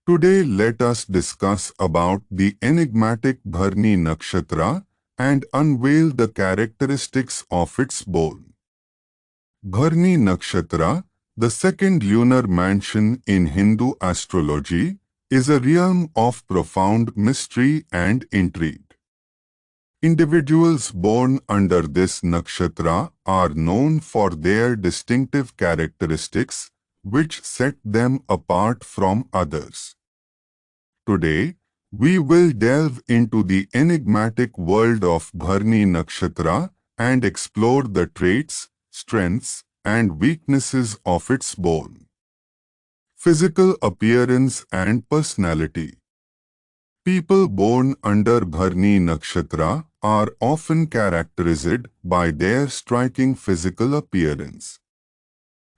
Today let us discuss about the enigmatic Bharni Nakshatra and unveil the characteristics of its bone. Bharni Nakshatra, the second lunar mansion in Hindu astrology, is a realm of profound mystery and intrigue. Individuals born under this nakshatra are known for their distinctive characteristics, which set them apart from others. Today, we will delve into the enigmatic world of Bharni Nakshatra and explore the traits, strengths, and weaknesses of its bone. Physical appearance and personality. People born under Bharni Nakshatra are often characterized by their striking physical appearance.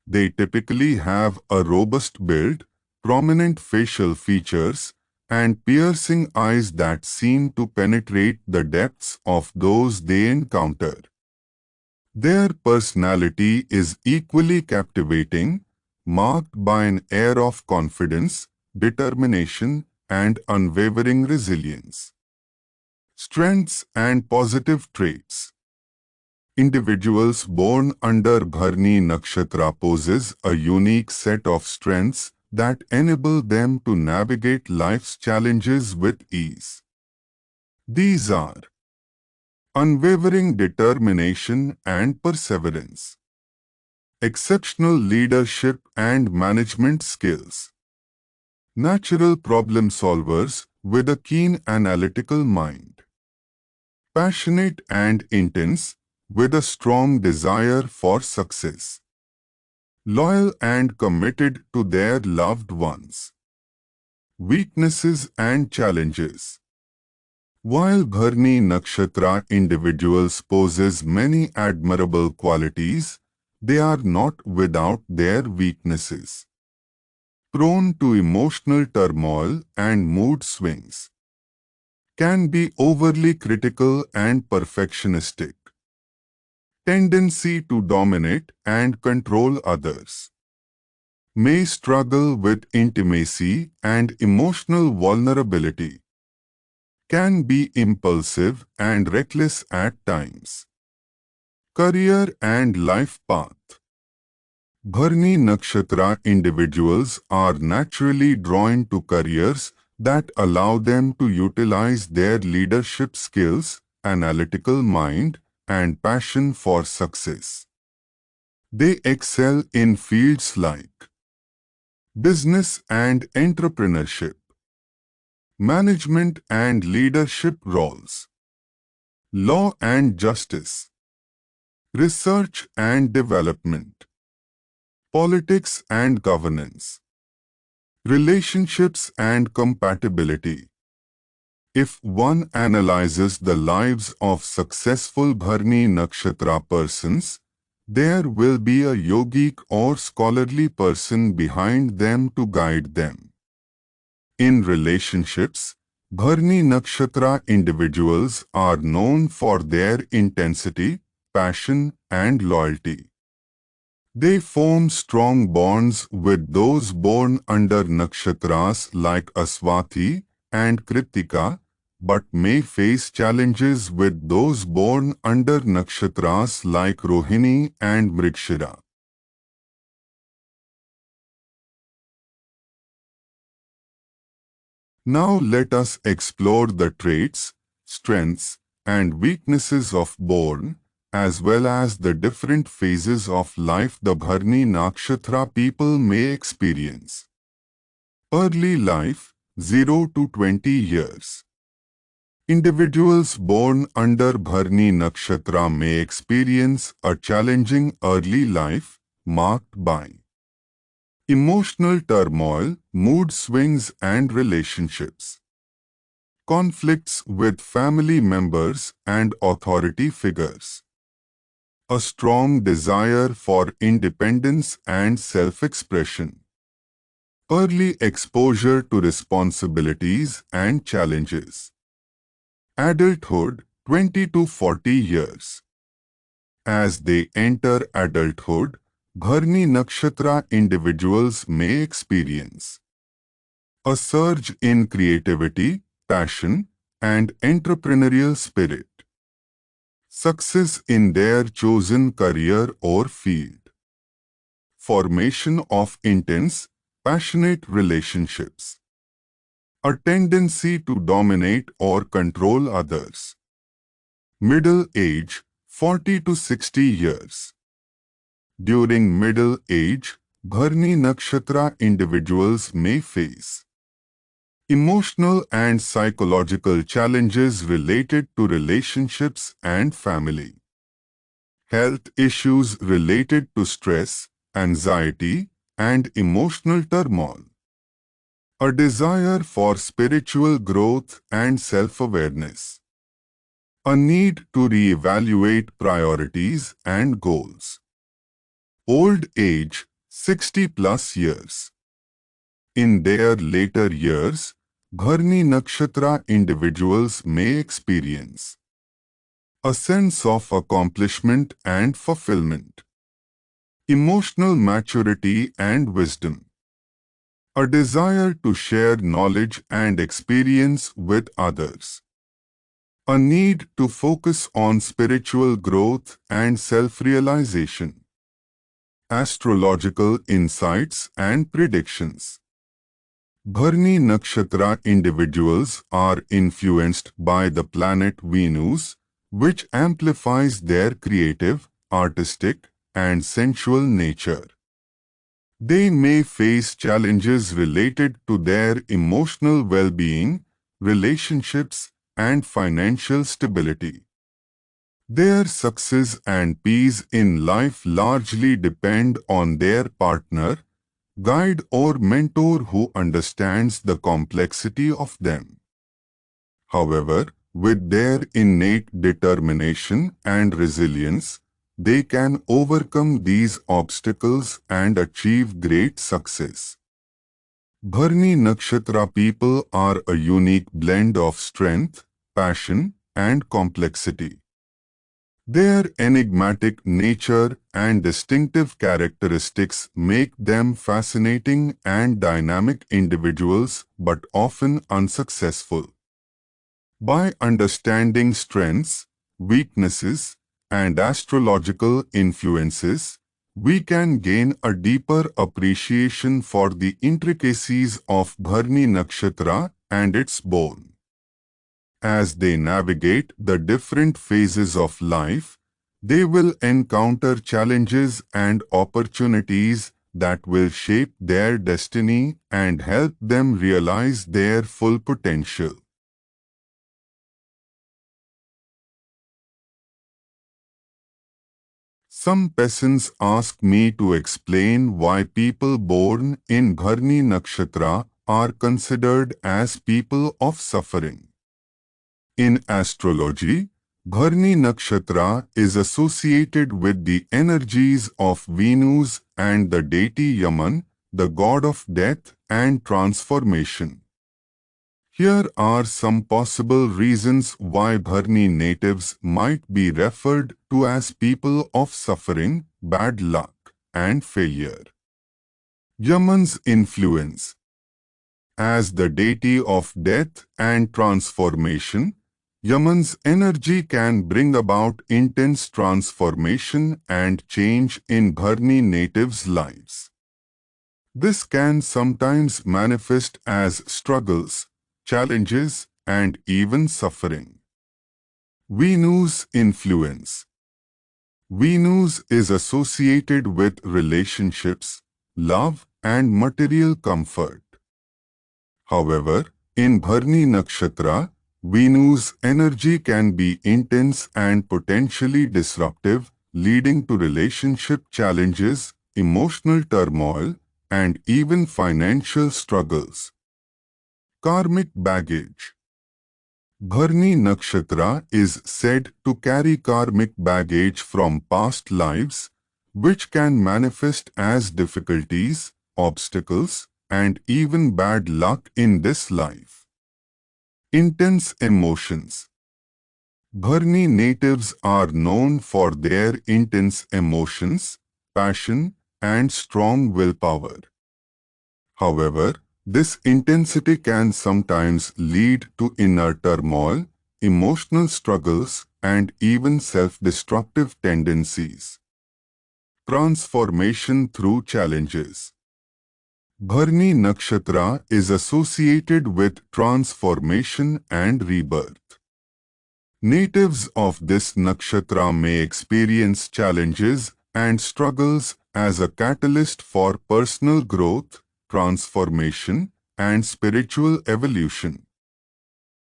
They typically have a robust build, prominent facial features, and piercing eyes that seem to penetrate the depths of those they encounter. Their personality is equally captivating, marked by an air of confidence, determination, and unwavering resilience. Strengths and positive traits. Individuals born under Bharni Nakshatra possess a unique set of strengths that enable them to navigate life's challenges with ease. These are unwavering determination and perseverance, exceptional leadership and management skills, natural problem solvers with a keen analytical mind, passionate and intense with a strong desire for success, loyal and committed to their loved ones. Weaknesses and challenges. While Bharni Nakshatra individuals possess many admirable qualities, they are not without their weaknesses. Prone to emotional turmoil and mood swings. Can be overly critical and perfectionistic. Tendency to dominate and control others. May struggle with intimacy and emotional vulnerability. Can be impulsive and reckless at times. Career and life path. Bharni Nakshatra individuals are naturally drawn to careers that allow them to utilize their leadership skills, analytical mind, and passion for success. They excel in fields like business and entrepreneurship, management and leadership roles, law and justice, research and development, politics and governance, relationships and compatibility. If one analyzes the lives of successful Bharni Nakshatra persons, there will be a yogic or scholarly person behind them to guide them. In relationships, Bharni Nakshatra individuals are known for their intensity, passion, and loyalty. They form strong bonds with those born under nakshatras like Aswathi and Kritika, but may face challenges with those born under nakshatras like Rohini and Mrigashira. Now let us explore the traits, strengths, and weaknesses of born, as well as the different phases of life the Bharni Nakshatra people may experience. Early life, 0 to 20 years. Individuals born under Bharni Nakshatra may experience a challenging early life marked by emotional turmoil, mood swings and relationships, conflicts with family members and authority figures, a strong desire for independence and self-expression, early exposure to responsibilities and challenges. Adulthood, 20 to 40 years. As they enter adulthood, Bharni Nakshatra individuals may experience a surge in creativity, passion, and entrepreneurial spirit. Success in their chosen career or field. Formation of intense, passionate relationships. A tendency to dominate or control others. Middle age, 40 to 60 years. During middle age, Bharni Nakshatra individuals may face emotional and psychological challenges related to relationships and family. Health issues related to stress, anxiety, and emotional turmoil. A desire for spiritual growth and self-awareness. A need to reevaluate priorities and goals. Old age, 60 plus years. In their later years, Bharni Nakshatra individuals may experience a sense of accomplishment and fulfillment, emotional maturity and wisdom, a desire to share knowledge and experience with others, a need to focus on spiritual growth and self-realization, astrological insights and predictions. Bharni Nakshatra individuals are influenced by the planet Venus, which amplifies their creative, artistic, and sensual nature. They may face challenges related to their emotional well-being, relationships, and financial stability. Their success and peace in life largely depend on their partner, guide or mentor who understands the complexity of them. However, with their innate determination and resilience, they can overcome these obstacles and achieve great success. Bharni Nakshatra people are a unique blend of strength, passion, and complexity. Their enigmatic nature and distinctive characteristics make them fascinating and dynamic individuals but often unsuccessful. By understanding strengths, weaknesses, and astrological influences, we can gain a deeper appreciation for the intricacies of Bharni Nakshatra and its bone. As they navigate the different phases of life, they will encounter challenges and opportunities that will shape their destiny and help them realize their full potential. Some peasants ask me to explain why people born in Bharni Nakshatra are considered as people of suffering. In astrology, Bharni Nakshatra is associated with the energies of Venus and the deity Yaman, the god of death and transformation. Here are some possible reasons why Bharni natives might be referred to as people of suffering, bad luck, and failure. Yaman's influence. As the deity of death and transformation, Yaman's energy can bring about intense transformation and change in Bharni natives' lives. This can sometimes manifest as struggles, challenges, and even suffering. Venus influence. Venus is associated with relationships, love, and material comfort. However, in Bharni Nakshatra, Venus' energy can be intense and potentially disruptive, leading to relationship challenges, emotional turmoil, and even financial struggles. Karmic baggage. Bharni Nakshatra is said to carry karmic baggage from past lives, which can manifest as difficulties, obstacles, and even bad luck in this life. Intense emotions. Bharni natives are known for their intense emotions, passion, and strong willpower. However, This intensity can sometimes lead to inner turmoil, emotional struggles, and even self-destructive tendencies. Transformation through challenges. Bharni Nakshatra is associated with transformation and rebirth. Natives of this nakshatra may experience challenges and struggles as a catalyst for personal growth, transformation, and spiritual evolution.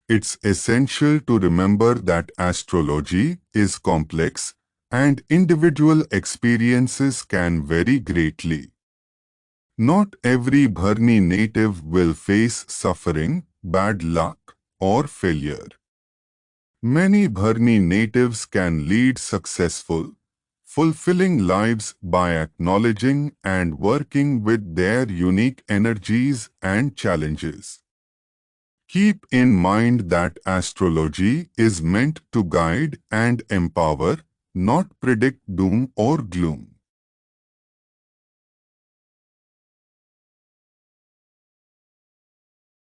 It's essential to remember that astrology is complex and individual experiences can vary greatly. Not every Bharni native will face suffering, bad luck, or failure. Many Bharni natives can lead successful, fulfilling lives by acknowledging and working with their unique energies and challenges. Keep in mind that astrology is meant to guide and empower, not predict doom or gloom.